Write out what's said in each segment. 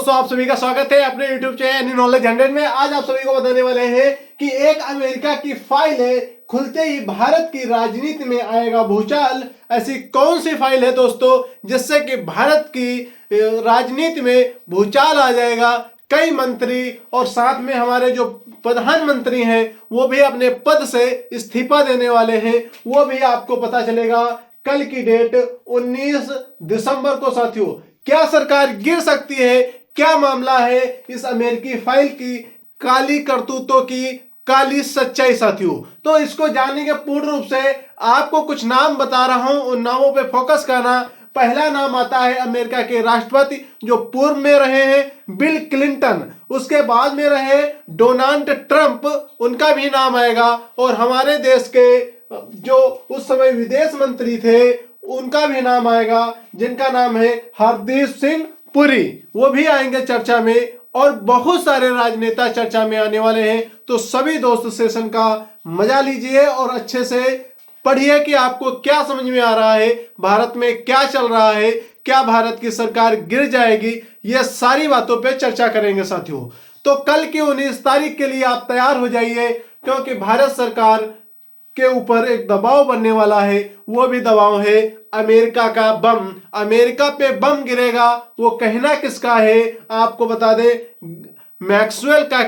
दोस्तों, आप सभी का स्वागत है अपने YouTube चैनल एनी नॉलेज 100 में। आज आप सभी को बताने वाले हैं कि एक अमेरिका की फाइल है, खुलते ही भारत की राजनीति में आएगा भूचाल। ऐसी कौन सी फाइल है दोस्तों जिससे कि भारत की राजनीति में भूचाल आ जाएगा। कई मंत्री और साथ में हमारे जो प्रधानमंत्री हैं वो भी अपने पद से इस्तीफा देने वाले हैं, वो भी आपको पता चलेगा। कल की डेट 19 दिसंबर को साथियों, क्या सरकार गिर सकती है? क्या मामला है इस अमेरिकी फाइल की काली करतूतों की काली सच्चाई साथियों? तो इसको जानने के पूर्ण रूप से आपको कुछ नाम बता रहा हूं, उन नामों पे फोकस करना। पहला नाम आता है अमेरिका के राष्ट्रपति जो पूर्व में रहे हैं बिल क्लिंटन, उसके बाद में रहे डोनाल्ड ट्रंप, उनका भी नाम आएगा। और हमारे देश के जो उस समय विदेश मंत्री थे उनका भी नाम आएगा, जिनका नाम है हरदीप सिंह पुरी, वो भी आएंगे चर्चा में। और बहुत सारे राजनेता चर्चा में आने वाले हैं। तो सभी दोस्त सेशन का मजा लीजिए और अच्छे से पढ़िए कि आपको क्या समझ में आ रहा है, भारत में क्या चल रहा है, क्या भारत की सरकार गिर जाएगी, ये सारी बातों पे चर्चा करेंगे साथियों। तो कल की 19 तारीख के लिए आप तैयार हो जाइए, क्योंकि भारत सरकार के ऊपर एक दबाव बनने वाला है। वो भी दबाव है अमेरिका का बम। अमेरिका पे बम गिरेगा, वो कहना किसका है आपको बता दें, मैक्सवेल का,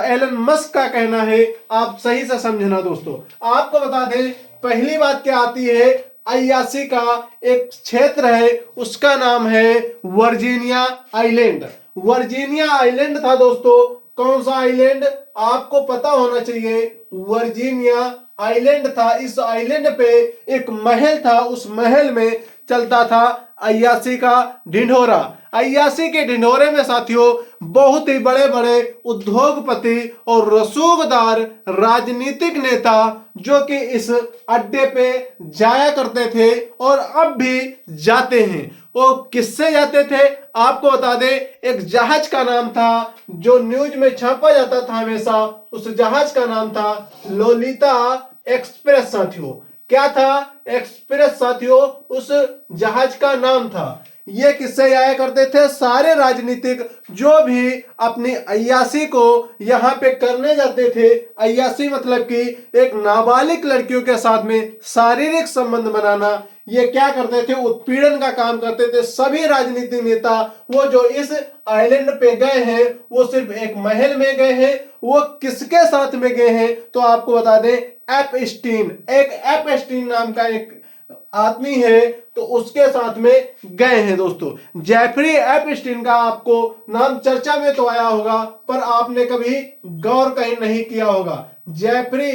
एलन मस्क का कहना है। आप सही से समझना दोस्तों। आपको बता दें पहली बात क्या आती है, अयासी का एक क्षेत्र है, उसका नाम है वर्जीनिया आइलैंड। वर्जीनिया आइलैंड था दोस्तों। कौन सा आइलैंड आपको पता होना चाहिए, वर्जीनिया आइलैंड था। इस आइलैंड पे एक महल था, उस महल में चलता था अय्यासी का ढिंढोरा। अय्यासी के ढिंढोरे में साथियों बहुत ही बड़े बड़े उद्योगपति और रसूखदार राजनीतिक नेता जो कि इस अड्डे पे जाया करते थे और अब भी जाते हैं। वो किससे जाते थे आपको बता दें, एक जहाज का नाम था जो न्यूज में छापा जाता था हमेशा। उस जहाज का नाम था लोलिता एक्सप्रेस साथियों। क्या था? एक्सप्रेस साथियों, उस जहाज का नाम था। ये किससे जाया करते थे? सारे राजनीतिक जो भी अपनी अय्यासी को यहाँ पे करने जाते थे। अय्यासी मतलब कि एक नाबालिग लड़कियों के साथ में शारीरिक संबंध बनाना। ये क्या करते थे? उत्पीड़न का काम करते थे। सभी राजनीतिक नेता वो जो इस आइलैंड पे गए हैं वो सिर्फ एक महल में गए हैं। वो किसके साथ में गए हैं तो आपको बता दें, एपस्टीन, एक एपस्टीन नाम का एक आदमी है, तो उसके साथ में गए हैं दोस्तों। जेफरी एपस्टीन का आपको नाम चर्चा में तो आया होगा, पर आपने कभी गौर कहीं नहीं किया होगा। जेफरी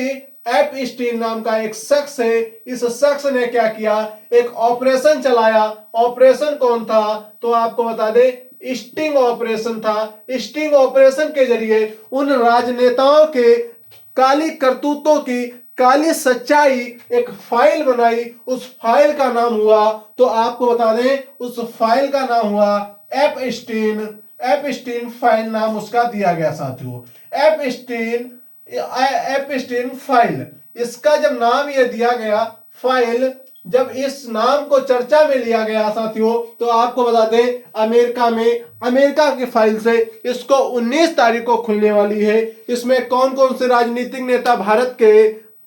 एपस्टीन नाम का एक शख्स है। इस शख्स ने क्या किया, एक ऑपरेशन चलाया। ऑपरेशन कौन था तो आपको बता दें, स्टिंग ऑपरेशन था। स्टिंग ऑपरेशन के जरिए उन राजनेताओं के काली करतूतों की काली सच्चाई एक फाइल बनाई। उस फाइल का नाम हुआ, तो आपको बता दें, उस फाइल का नाम हुआ एपस्टीन। एपस्टीन फाइल नाम उसका दिया गया साथियों। एपस्टीन फाइल, इसका जब नाम यह दिया गया फाइल, जब इस नाम को चर्चा में लिया गया साथियों, तो आपको बता दें अमेरिका की फाइल से इसको 19 तारीख को खुलने वाली है। इसमें कौन कौन से राजनीतिक नेता भारत के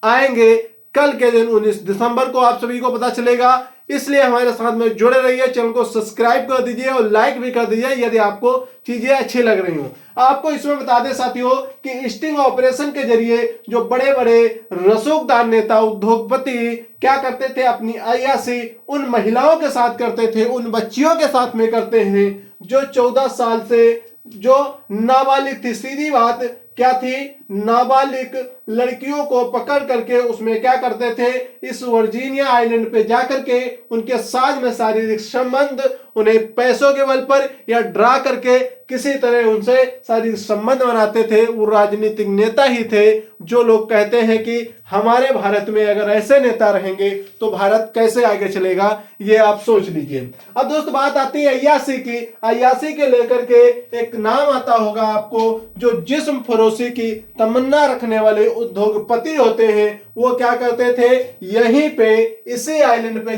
आएंगे कल के दिन 19 दिसंबर को आप सभी को पता चलेगा। इसलिए हमारे साथ में जुड़े रहिए, चैनल को सब्सक्राइब कर दीजिए और लाइक भी कर दीजिए यदि आपको चीजें अच्छी लग रही हो। आपको इसमें बता दें साथियों कि स्टिंग ऑपरेशन के जरिए जो बड़े बड़े रसूखदार नेता उद्योगपति क्या करते थे, अपनी अय्यासी उन महिलाओं के साथ करते थे, उन बच्चियों के साथ में करते हैं जो 14 साल से जो नाबालिग थी। सीधी बात क्या थी, नाबालिग लड़कियों को पकड़ करके उसमें क्या करते थे, इस वर्जीनिया आइलैंड पे जाकर के उनके साथ में शारीरिक संबंध, उन्हें पैसों के बल पर या डरा करके किसी तरह उनसे शारीरिक संबंध बनाते थे। वो राजनीतिक नेता ही थे जो लोग कहते हैं कि हमारे भारत में अगर ऐसे नेता रहेंगे तो भारत कैसे आगे चलेगा, ये आप सोच लीजिए। अब दोस्त बात आती है अय्यासी की। अय्यासी के लेकर के एक नाम आता होगा आपको, जो जिस्म फरोशी की तमन्ना रखने वाले उद्योगपति होते हैं वो क्या करते थे, यहीं पे इसी आइलैंड पे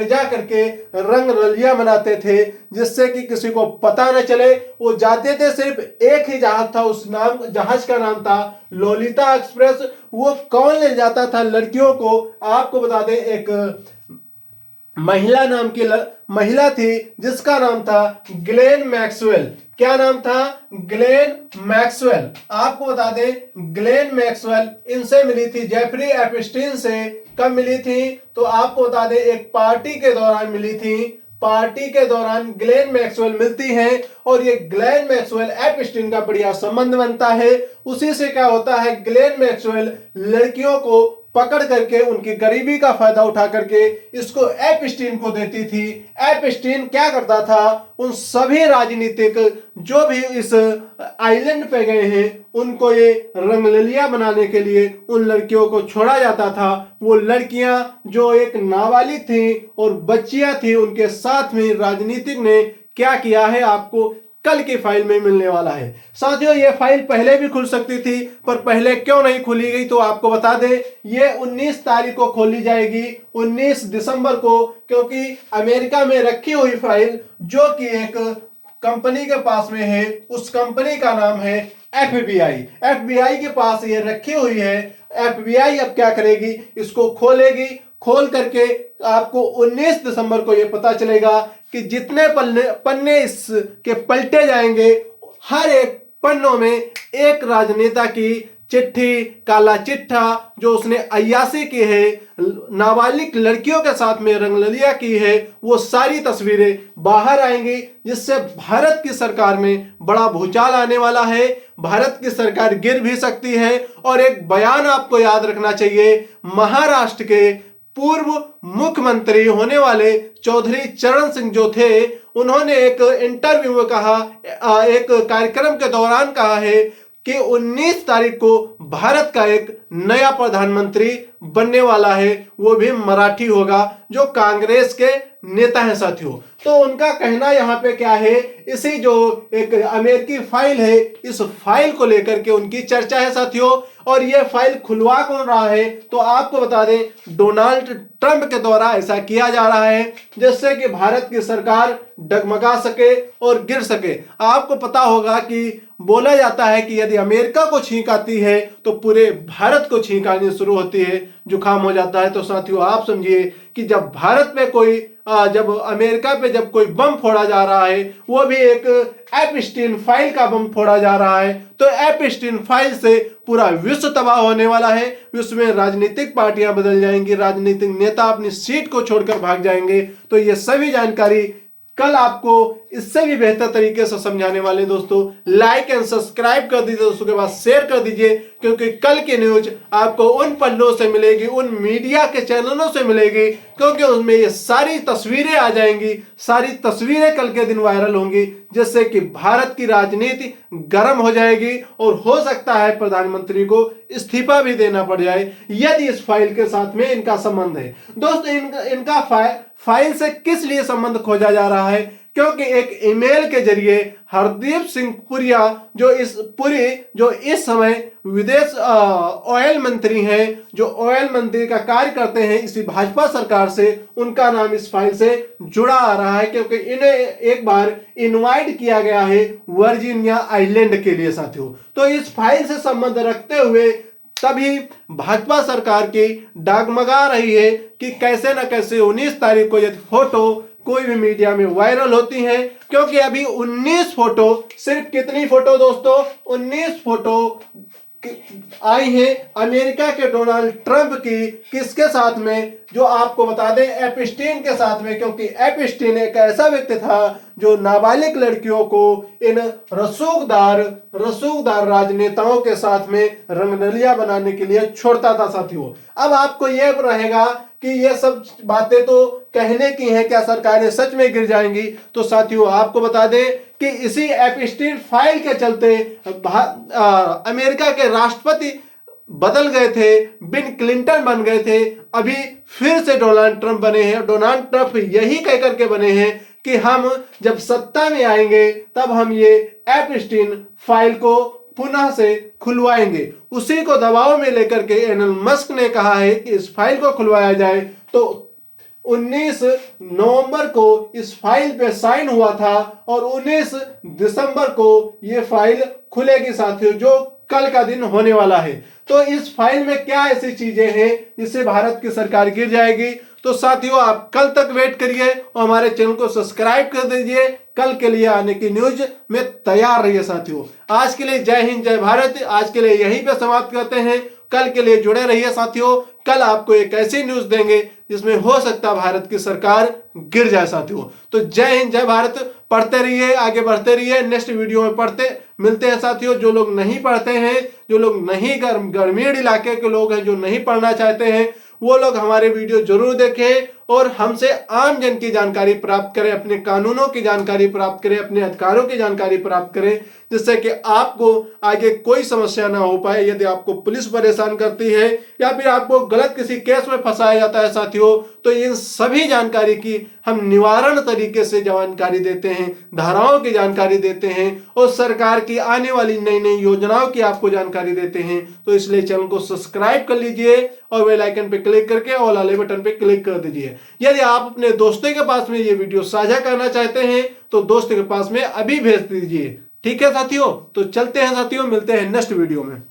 जा करके रंग रलिया मनाते थे, जिससे कि किसी को पता न चले। वो जाते थे, सिर्फ एक ही जहाज था, उस जहाज का नाम था लोलिता एक्सप्रेस। वो कौन ले जाता था लड़कियों को, आपको बता दें, एक महिला थी जिसका नाम था ग्लेन मैक्सवेल। क्या नाम था, ग्लेन मैक्सवेल। आपको बता दें ग्लेन मैक्सवेल इनसे मिली थी, जेफरी एपस्टीन से। कब मिली थी, तो आपको बता दें एक पार्टी के दौरान मिली थी। पार्टी के दौरान ग्लेन मैक्सवेल मिलती हैं और ये ग्लेन मैक्सवेल एपस्टीन का बढ़िया संबंध बनता है। उसी से क्या होता है, ग्लेन मैक्सवेल लड़कियों को पकड़ करके उनकी गरीबी का फायदा उठा करके इसको एपस्टीन को देती थी। एपस्टीन क्या करता था, उन सभी राजनीतिक जो भी इस आइलैंड पे गए हैं उनको ये रंगलिया बनाने के लिए उन लड़कियों को छोड़ा जाता था। वो लड़कियां जो एक नाबालिग थी और बच्चियां थी, उनके साथ में राजनीतिक ने क्या किया है आपको कल की फाइल में मिलने वाला है। साथियों ये फाइल पहले भी खुल सकती थी, पर पहले क्यों नहीं खुली गई तो आपको बता दें, ये 19 तारीख को खोली जाएगी, 19 दिसंबर को, क्योंकि अमेरिका में रखी हुई फाइल जो कि एक कंपनी के पास में है, उस कंपनी का नाम है FBI। FBI के पास ये रखी हुई है। FBI अब क्या करेगी, इसको खोलेगी। खोल करके आपको 19 दिसंबर को यह पता चलेगा कि जितने पन्ने इसके पलटे जाएंगे, हर एक पन्नों में एक राजनेता की चिट्ठी, काला चिट्ठा, जो उसने अय्याशी की है, नाबालिग लड़कियों के साथ में रंगलिया की है, वो सारी तस्वीरें बाहर आएंगी, जिससे भारत की सरकार में बड़ा भूचाल आने वाला है। भारत की सरकार गिर भी सकती है। और एक बयान आपको याद रखना चाहिए, महाराष्ट्र के पूर्व मुख्यमंत्री होने वाले चौधरी चरण सिंह जो थे, उन्होंने एक इंटरव्यू में कहा, एक कार्यक्रम के दौरान कहा है कि 19 तारीख को भारत का एक नया प्रधानमंत्री बनने वाला है, वो भी मराठी होगा, जो कांग्रेस के नेता हैं साथियों। तो उनका कहना यहाँ पे क्या है, इसी जो एक अमेरिकी फाइल है, इस फाइल को लेकर के उनकी चर्चा है साथियों। और ये फाइल खुलवा कौन रहा है, तो आपको बता दें डोनाल्ड ट्रंप के द्वारा ऐसा किया जा रहा है, जिससे कि भारत की सरकार डगमगा सके और गिर सके। आपको पता होगा कि बोला जाता है कि यदि अमेरिका को छींक आती है तो पूरे भारत को छींक आनी शुरू होती है, जुकाम हो जाता है। तो साथियों आप समझिए कि जब भारत में कोई जब अमेरिका पे जब कोई बम फोड़ा जा रहा है, वो भी एक एपस्टीन फाइल का बम फोड़ा जा रहा है, तो एपस्टीन फाइल से पूरा विश्व तबाह होने वाला है। विश्व में राजनीतिक पार्टियां बदल जाएंगी, राजनीतिक नेता अपनी सीट को छोड़कर भाग जाएंगे। तो ये सभी जानकारी कल आपको इससे भी बेहतर तरीके से समझाने वाले दोस्तों। लाइक एंड सब्सक्राइब कर दीजिए, दोस्तों के पास शेयर कर दीजिए, क्योंकि कल की न्यूज आपको उन पन्नों से मिलेगी, उन मीडिया के चैनलों से मिलेगी, क्योंकि उसमें ये सारी तस्वीरें आ जाएंगी, सारी तस्वीरें कल के दिन वायरल होंगी, जिससे कि भारत की राजनीति गर्म हो जाएगी और हो सकता है प्रधानमंत्री को इस्तीफा भी देना पड़ जाए, यदि इस फाइल के साथ में इनका संबंध है। दोस्तों इनका फाइल से किस लिए संबंध खोजा जा रहा है, क्योंकि एक ईमेल के जरिए हरदीप सिंह पुरिया जो इस समय विदेश ऑयल मंत्री हैं, जो ऑयल मंत्री का कार्य करते हैं इसी भाजपा सरकार से, उनका नाम इस फाइल से जुड़ा आ रहा है, क्योंकि इन्हें एक बार इनवाइट किया गया है वर्जीनिया आइलैंड के लिए साथियों। तो इस फाइल से संबंध रखते हुए तभी भाजपा सरकार की डगमगा रही है कि कैसे न कैसे 19 तारीख को यदि फोटो कोई भी मीडिया में वायरल होती हैं, क्योंकि अभी 19 फोटो, सिर्फ कितनी फोटो दोस्तों, 19 फोटो आई हैं अमेरिका के डोनाल्ड ट्रंप की, किसके साथ में, जो आपको बता दें एपस्टीन के साथ में, क्योंकि एपस्टीन एक ऐसा व्यक्ति था जो नाबालिग लड़कियों को इन रसूखदार राजनेताओं के साथ में रंगनलिया बनाने के लिए छोड़ता था साथियों। अब आपको यह रहेगा कि ये सब बातें तो कहने की हैं, क्या सरकारें सच में गिर जाएंगी? तो साथियों आपको बता दें कि इसी एपस्टीन फाइल के चलते अमेरिका के राष्ट्रपति बदल गए थे, बिल क्लिंटन बन गए थे, अभी फिर से डोनाल्ड ट्रंप बने हैं। डोनाल्ड ट्रंप यही कह करके बने हैं कि हम जब सत्ता में आएंगे तब हम ये एपस्टीन फाइल को पुनः से खुलवाएंगे। उसी को दबाव में लेकर के एलन मस्क ने कहा है कि इस फाइल को खुलवाया जाए। तो 19 नवंबर को इस फाइल पे साइन हुआ था और 19 दिसंबर को ये फाइल खुलेगी साथियों, जो कल का दिन होने वाला है। तो इस फाइल में क्या ऐसी चीजें हैं जिससे भारत की सरकार गिर जाएगी? तो साथियों आप कल तक वेट करिए और हमारे चैनल को सब्सक्राइब कर दीजिए। कल के लिए आने की न्यूज में तैयार रहिए साथियों। आज के लिए जय हिंद जय भारत। आज के लिए यहीं पे समाप्त करते हैं। कल के लिए जुड़े रहिए साथियों। कल आपको एक ऐसी न्यूज देंगे जिसमें हो सकता है भारत की सरकार गिर जाए साथियों। तो जय हिंद जय भारत। पढ़ते रहिए, आगे बढ़ते रहिए। नेक्स्ट वीडियो में पढ़ते मिलते हैं साथियों। जो लोग नहीं पढ़ते हैं, जो लोग नहीं ग्रामीण इलाके के लोग हैं, जो नहीं पढ़ना चाहते हैं, वो लोग हमारे वीडियो जरूर देखें और हमसे आम जन की जानकारी प्राप्त करें, अपने कानूनों की जानकारी प्राप्त करें, अपने अधिकारों की जानकारी प्राप्त करें, जिससे कि आपको आगे कोई समस्या ना हो पाए। यदि आपको पुलिस परेशान करती है या फिर आपको गलत किसी केस में फंसाया जाता है साथियों, तो इन सभी जानकारी की हम निवारण तरीके से जानकारी देते हैं, धाराओं की जानकारी देते हैं और सरकार की आने वाली नई नई योजनाओं की आपको जानकारी देते हैं। तो इसलिए चैनल को सब्सक्राइब कर लीजिए और बेल आइकन पे क्लिक करके ऑल वाले बटन पे क्लिक कर दीजिए। यदि आप अपने दोस्तों के पास में ये वीडियो साझा करना चाहते हैं तो दोस्तों के पास में अभी भेज दीजिए। ठीक है साथियों, तो चलते हैं साथियों, मिलते हैं नेक्स्ट वीडियो में।